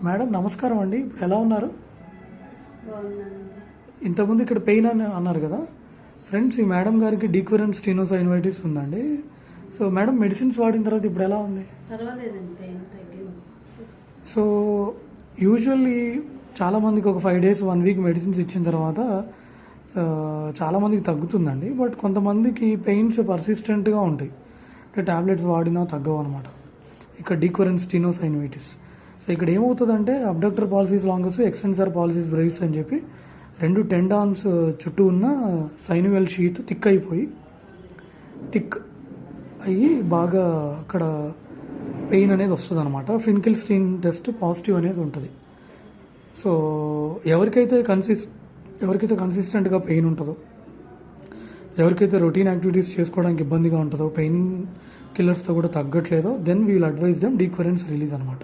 Madam నమస్కారం అండి. ఇప్పుడు ఎలా ఉన్నారు? బాగున్నానండి. ఇంతకుముందు ఇక్కడ పెయిన్ అని అన్నారు కదా ఫ్రెండ్స్, ఈ మేడం గారికి డీక్వరెంట్ స్టీనోసైనోవైటిస్ ఉందండి. సో మేడం మెడిసిన్స్ వాడిన తర్వాత ఇప్పుడు ఎలా ఉంది? పర్వాలేదండి, పెయిన్ తగ్గింది. సో యూజువల్లీ చాలామందికి ఒక 5 days 1 week మెడిసిన్స్ ఇచ్చిన తర్వాత చాలామందికి తగ్గుతుందండి. బట్ కొంతమందికి పెయిన్స్ పర్సిస్టెంట్గా ఉంటాయి, అంటే ట్యాబ్లెట్స్ వాడినా తగ్గవు అనమాట. ఇక్కడ డీక్వరెంట్ స్టీనోసైనోవైటిస్. సో ఇక్కడ ఏమవుతుందంటే abductor pollicis longus, extensor pollicis brevis అని చెప్పి 2 టెండాన్స్ చుట్టూ ఉన్న సైనువెల్ షీత్ థిక్ అయ్యి బాగా అక్కడ పెయిన్ అనేది వస్తుంది అనమాట. ఫిన్కిల్స్టీన్ టెస్ట్ పాజిటివ్ అనేది ఉంటుంది. సో ఎవరికైతే కన్సిస్టెంట్గా పెయిన్ ఉంటుందో, ఎవరికైతే రొటీన్ యాక్టివిటీస్ చేసుకోవడానికి ఇబ్బందిగా ఉంటుందో, పెయిన్ కిల్లర్స్తో కూడా తగ్గట్లేదో, then we'll advise them de Quervain's release అనమాట.